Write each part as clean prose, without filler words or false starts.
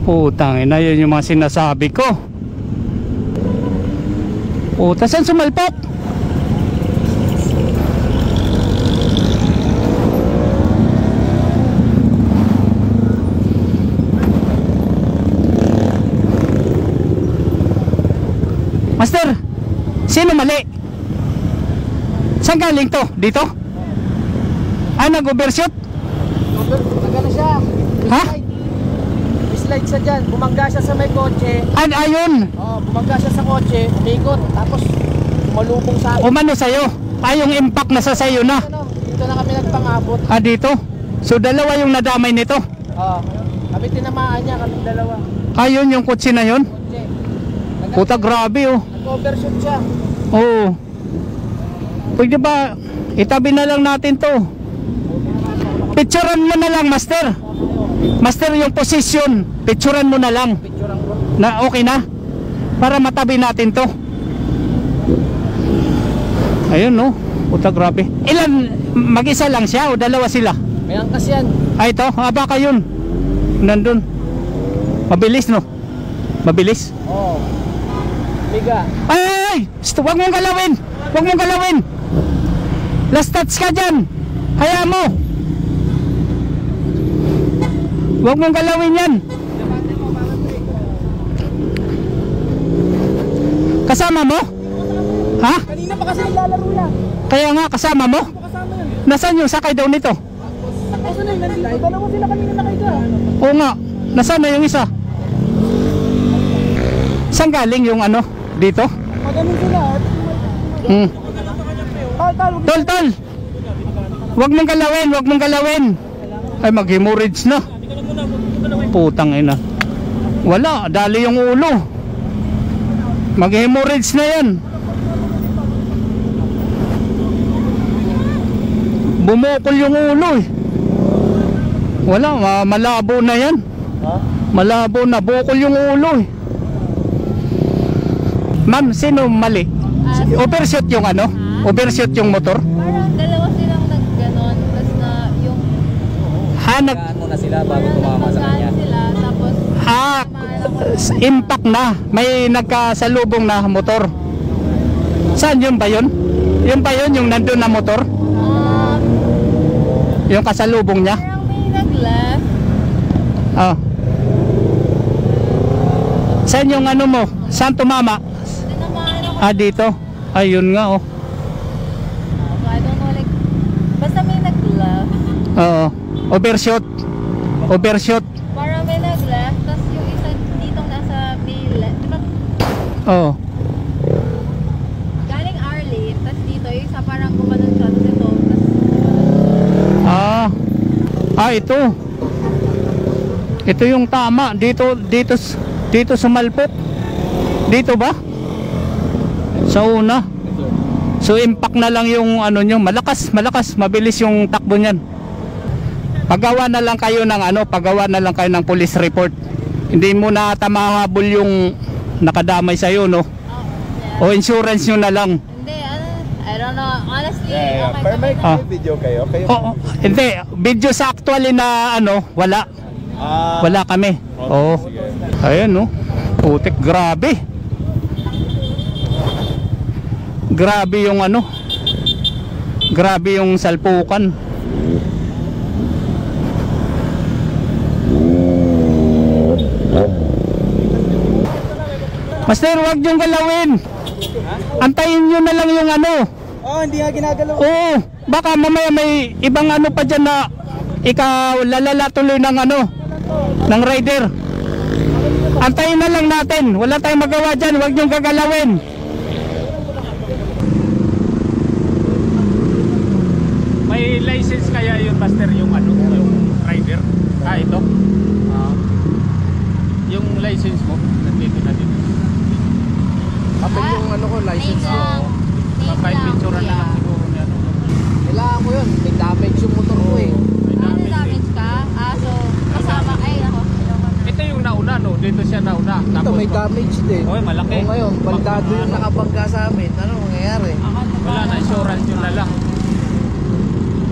Putang ina, yun yung mga sinasabi ko. Puta, saan sumalpok? Master, sino mali? Saan galing to? Dito? Ah, nag-overshoot? Nagano siya? Ha? Slide siya dyan. Bumangga siya sa may kotse. Ayun. Oh, bumangga siya sa kotse. Umikot. Tapos umalubong sa akin. Umano sa'yo? Yung impact na sa sa'yo na? Dito na kami nagpangabot. Ah, dito? So dalawa yung nadamay nito? Oh, kami tinamaan niya. Kami dalawa. Ayun yung kotse na yun? Kotse. Puta, grabe oh. Nag-overshoot siya. Oo. Pwede ba itabi na lang natin to? Picturean mo na lang, Master. Master, yung position picturean mo na lang. Picturean ko. Na okay na? Para matabi natin to. Ayun no. Puta, grabe. Ilan? Mag-isa lang siya o dalawa sila? May angkas yan. Ay, ito? Baka yun. Nandun. Mabilis no? Mabilis? Oh. Biga. Ay! Huwag mong galawin! Huwag mong galawin! Last touch ka dyan! Hayaan mo! Huwag mong galawin yan! Kasama mo? Ha? Kanina pa kasi naglalaro yan. Kaya nga, kasama mo? Kasama yan. Nasaan yung sakay daw nito? Nasaan na yun? Nandito. Dalawa sila kanina nakaiga. Oo nga, nasaan na yung isa? Saan galing yung ano? Dito? Magaling sila. Hmm. Tol. Tol! Huwag mong galawin, huwag mong galawin. Ay, mag-hemorrhage na. Putang ina. Wala, dali yung ulo. Mag-hemorrhage na yan. Bumukol yung ulo eh. Wala, malabo na yan. Malabo na, bukol yung ulo eh. Ma'am, sino mali? Overshoot yung ano? Overshoot yung motor? Parang dalawa silang nagganon, tapos na yung Ano na sila bago tumama sa kanya? sila, tapos Impact na. May nagkasalubong na motor. Saan yun ba yun? Yun ba yun yung nandun na motor? Yung kasalubong niya? parang may nag-left. Oh. Saan yung ano mo? Saan tumama? Tinamaan ako. Dito. Ayun nga oh. So I don't know, like, basta may nag-left. Oo. Overshoot. Overshoot. Parang may nag-left, tapos yung isa dito nasa may left. Diba, Oo. galing our lane, tapos dito, yung isa parang gumanon siya, tapos ito, tapos Ito. Ito yung tama. Dito sumalpok. Dito ba? Sa una. So impact na lang yung ano nyo. Malakas, mabilis yung takbo niyan. Pagawa na lang kayo ng police report. Hindi mo na tamahabol yung nakadamay sa'yo, no? O insurance nyo na lang. hindi, I don't know, honestly, Yeah. okay Pero may Ah. video kayo? Oo. Hindi, video sa actually na ano, wala. Wala kami. Oo. Sige. Ayan no. Putik, grabe. Grabe yung ano. Grabe yung salpukan. Master, huwag niyong galawin. Antayin nyo na lang yung ano. Hindi nga ginagalaw. Oo, baka mamaya may ibang ano pa dyan na ikaw lalala tuloy ng ano, ng rider. Antayin na lang natin. Wala tayong magawa dyan. Huwag niyong gagalawin. May license kaya yun, Master, yung ano, yung rider? Ito. Yung license mo, nandito na dito. Kapag yung ano ko, license ko. Kahit picture na lang siguro niya. Kailangan ko yun. May damage yung motor ko eh. Ano damage ka? So, kasama kayo ako. Ito yung nauna, no? Dito siya nauna. Ito may damage din. Oy, malaki. O ngayon, baldado yung nakabangga sa amin. Ano mangyayari? Wala na, insurance yun na lang.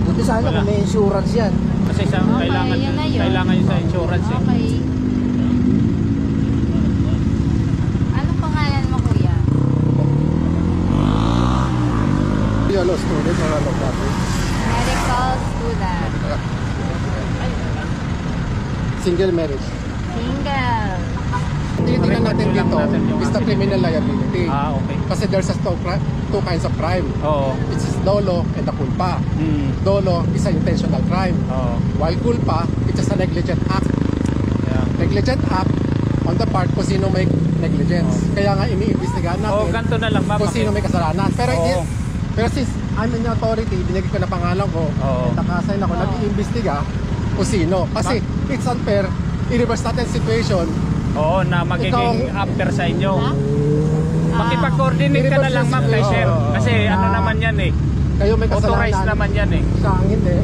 Buti sana Wala. kung may insurance yan. Kasi sa, Okay, yun na yun. kailangan yun sa insurance eh. Okay. you a law student or a law graduate? Medical student. Single marriage. Single. Tinitingnan natin dito is the criminal liability. Okay. Kasi there's two kinds of crime. Oo. It's dolo and the culpa. Dolo is an intentional crime. Oo. While culpa, it's just a negligent act. Yeah. Negligent act on the part kung sino may negligence. Kaya nga iniimbestigahan natin Ganito na lang, ma'am. kung sino may kasalanan. Pero, Oo. pero since I'm in the authority, binigay ko na pangalan ko, Oo. nakasign ako, nag-iimbestiga kung sino. Kasi it's unfair, i-reverse natin situation. Oo, na magiging Ikaw- after sa inyo. Ha? Makipag-coordinate ka na lang, ma'am, kay sir. Kasi ano naman yan eh. Kayo may kasalanan. Authorized naman yan eh. Siya ang hindi.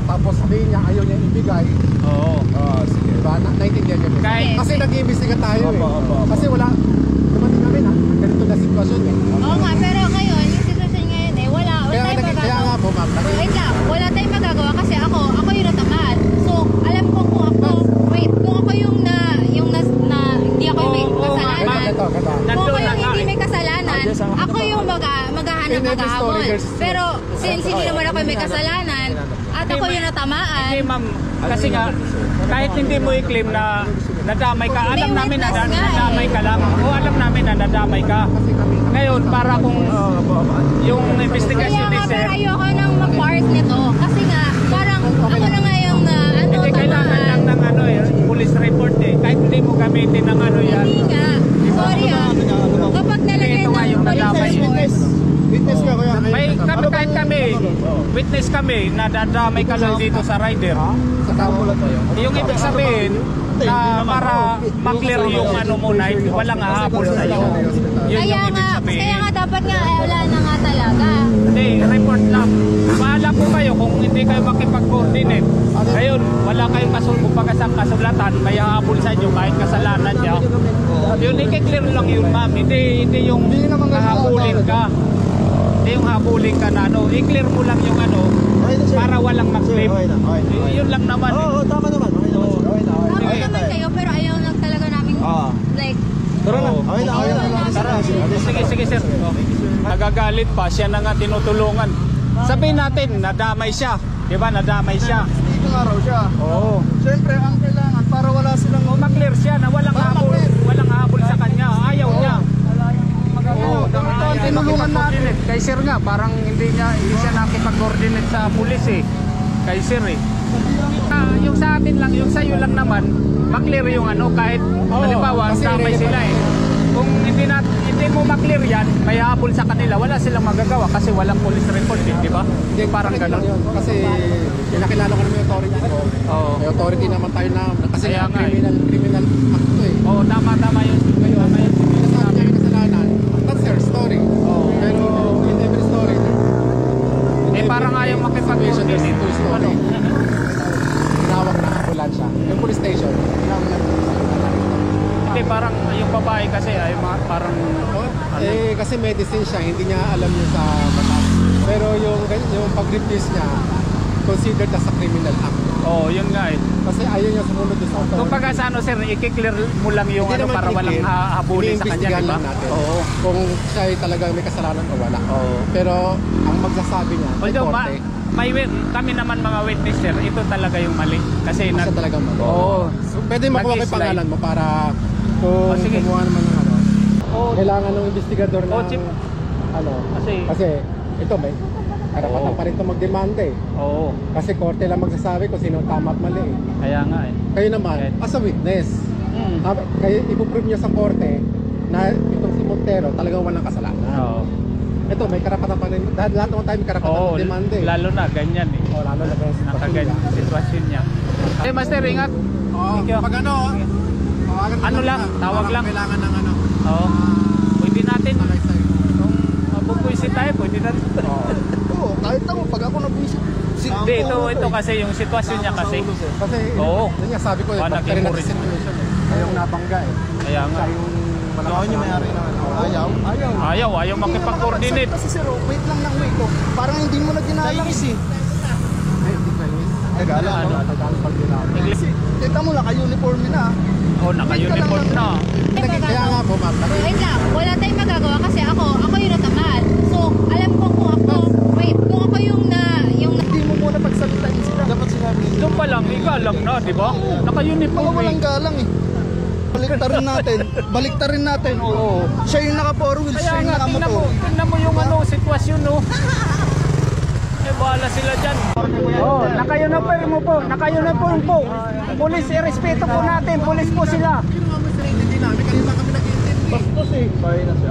Tapos sabihin niya, ayaw niya ibigay. Oo. Sige. Diba? Naintindihan niyo. Kahit- Kasi nag-iimbestiga tayo eh. Kasi wala, dumating kami na, ganito na sitwasyon eh. Oo nga, pero ngayon, yung sitwasyon ngayon eh, wala tayong Kaya magagawa. nga po ma'am, Wait lang, wala tayong magagawa kasi ako yung natamaan. So, alam ko kung ako hindi ako yung may kasalanan. Ito. Kung ako Nandun na yung nga hindi eh. may kasalanan, ako yung maghahanap In every maghahabol. story, there's- Pero since hindi naman ako yung may kasalanan at ako yung natamaan, Hindi, ma'am. Kasi nga, kahit hindi mo i-claim na nadamay ka, alam May namin na witness nga nadamay ka lang. O alam namin na nadamay ka. Ngayon, para kung yung kaya investigation ni nga sir, pero ayoko nang mag-part nito. Kasi nga, parang ako na nga yung hindi kailangan lang ng police report eh. Kahit hindi mo gamitin ng yan. Hindi nga. Sorry kapag nalagay Ito nga ng yung police nadamay. report, Witness ka kuya. Kahit kami, witness kami, nadadamay ka lang dito sa rider. Sa tao lang tayo. Yung ibig sabihin, na para maklear yung muna, walang hahabol sa'yo. Yun kaya yung ibig nga sabihin. dapat nga wala na nga talaga. Hindi, report lang. Bahala po kayo kung hindi kayo makipag-coordinate. Ngayon, wala kayong sa kasulatan, may hahabol sa inyo kahit kasalanan niya. Yun, i-clear lang yun, ma'am. Hindi yung hahabulin ka. Hindi yung habulin ka na i-clear mo lang yung para walang mag-claim. Yun lang naman. Oo, tama naman. Tama naman kayo pero ayaw lang talaga namin like Tara na. Okay na. Tara, sige sir. Nagagalit pa, siya na nga tinutulungan. Sabihin natin, nadamay siya. Diba, nadamay siya. Dito nga raw siya. Oo. Siyempre, ang kailangan para wala silang Maklear siya na walang habol sa kanya. Ayaw niya. Oo, tinulungan natin. Kay sir nga, parang hindi siya nakipag-coordinate sa pulis eh. Kay sir eh. Yung sa atin lang, yung sa'yo lang naman, maklear yung kahit halimbawa, kasi damay sila eh. Kung hindi mo maklear yan, may habol sa kanila, wala silang magagawa kasi walang police report eh, di ba? Hindi, Parang ganun. ganun. Kasi pinakilala ko naman yung authority ko. Oo. May authority naman tayo na kasi Kaya nga criminal act to eh. Oo, tama yun. Tama yun. Sinasabi niya yung kasalanan, that's their story. Oo. Pero in every story, Parang ayaw makipag-coordinate. there's two story. Tinawag na ambulansya. Yung police station, tinawag na Hindi, parang yung babae kasi ay parang kasi medicine siya, hindi niya alam yun sa batas. Pero yung pag-refuse niya, considered as a criminal act. yun nga eh. Kasi ayaw niya sumunod doon sa authority. Kung pagka sa sir, i-clear mo lang yung Hindi naman para walang i-clear. habulin sa kanya, Iniimbestigahan di ba? lang natin. Oo. Kung siya ay talagang may kasalanan o wala. Oo. Pero ang magsasabi niya, may Although korte, kami naman mga witness sir, ito talaga yung mali. Kasi siya talagang mali. Oo. So, pwede makuha kay Nag-slide. pangalan mo para kung sige. kumuha naman ng Oo. kailangan ng investigador ng Chief. kasi ito may karapatan Oo. pa rin ito magdemanda eh. Oo. Kasi korte lang magsasabi kung sino ang tama at mali eh. Kaya nga eh. Kayo naman, Okay. as a witness, kayo ipuprove niyo sa korte na itong si Montero talagang walang kasalanan. Oo. Ito, may karapatan pa rin. Dahil lahat naman tayo may karapatan Oo. magdemanda eh. Lalo na ganyan eh. Lalo na ganyan sa Nakaganyan yung sitwasyon niya. Okay, Master, ingat. Thank you. Pag tawagan mo Ano lang, tawag lang. Kailangan ng Oo. Pwede natin. talay sa'yo. Kung mabubwisit tayo, pwede natin. Oo, kahit ako, pag ako nag-visit. Hindi, ito kasi yung sitwasyon niya kasi. Kasi, Oo. yun nga sabi ko, Naging pag rin natin worried. situation eh. Kayong nabangga eh. Kaya nga. Siya yung malakas na may-ari na ayaw. Ayaw makipag-coordinate. Kasi sir, wait lang ng wait. Parang hindi mo na ginagawa. Chinese eh. Tagala, Ano? Tagalog pag ginagawa. English. Kita mo lang, ka-uniform na. Naka-uniform na. Kaya nga po, ma'am. wait lang, wala tayong magagawa kasi ako yung natamaan. So, alam ko kung pa lang, igalang na, di ba? Naka-uniform eh. Walang galang eh. Baliktarin natin. Oo. Siya yung naka four wheels, Kaya siya yung nga, naka motor. tingnan mo yung ano, sitwasyon, no? Eh, bahala sila dyan. Oh, naka-uniform mo po, naka-uniform po. Pulis, respeto po natin, pulis po sila. Hindi namin, kanina kami nag-intindi. Bastos eh.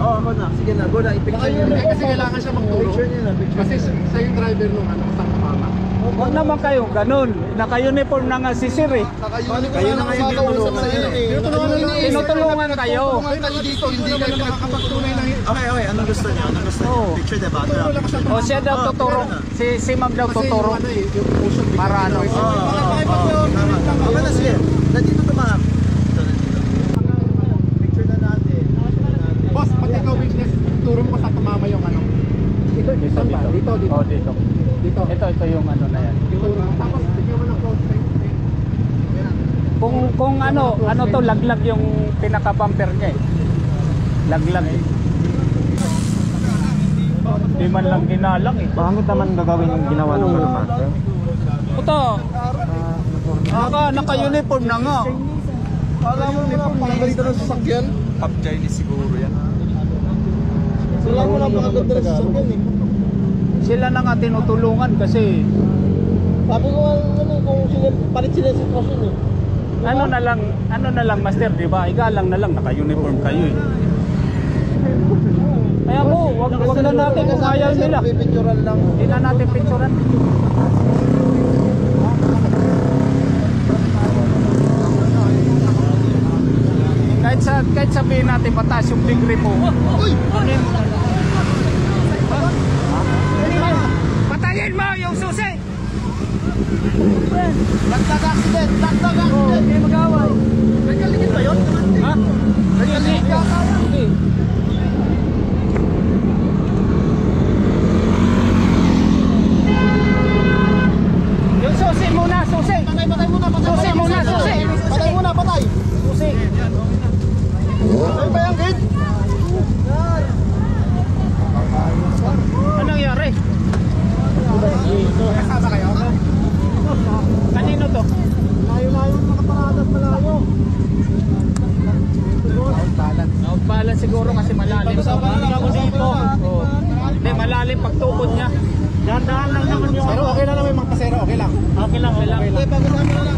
Oo, ako na. Sige na, go na. I-picture niyo na. Kasi kailangan siya magturo. Picture niyo na. Kasi siya yung driver nung ano, sa mama. Huwag naman kayo, ganun. Naka-uniform na nga si Sir eh. Kayo na ngayon tinutulungan sa inyo eh. Tinutulungan kayo. Kayo dito, hindi kayo Nakakapagtunay ng Okay, anong gusto niyo? Anong gusto niyo? Oo. Picture diba? O siya daw tuturo. Si Ma'am daw tuturo. yung emotion. Para ano? Okay na, sige. Nandito to ma'am. Picture na natin. Boss, pati ikaw witness, turo mo ko sa tumama yung ano. Dito. Oh, dito. Dito. Ito yung ano na yan. Turo mo. Tapos, bigyan mo ng close time. Kung ano to, laglag yung pinaka-bumper niya eh. Laglag eh. Di man lang ginalang eh. Bakit naman gagawin yung ginawa ng master? Puto! Naka-uniform na nga. Alam mo na panggalito ng sasakyan? Top Chinese siguro yan. Sila mo na panggalito ng sasakyan eh. Sila na nga tinutulungan kasi Sabi ko ano kung palit sila sa sitwasyon eh. ano na lang master, di ba? Igalang na lang, naka-uniform kayo eh. Kaya po, wag na natin kung ayaw nila. Pipicturan lang. Hindi na natin picturean. Kahit sabihin natin mataas yung degree mo. Patayin mo yung susi! Dagdag accident! Hindi mag-away. Nagkaligid ba yun? Ha? Nagkaligid ka? Hindi. Yung susi muna, susi! Patay muna, Susi muna, susi! Patay muna, patay! Susi! Ay ba yung gate? Anong nangyari? Kasama kayo? Kanino to? Layo-layo nakaparada at malayo. Outbalance siguro kasi malalim. Tingnan mo dito. Oh. Hindi, malalim pagtukod niya. Dahan-dahan lang naman yung... Pero okay lang naman yung mga pasero, okay lang. Okay lang, okay lang. Okay, pag-usapan na lang.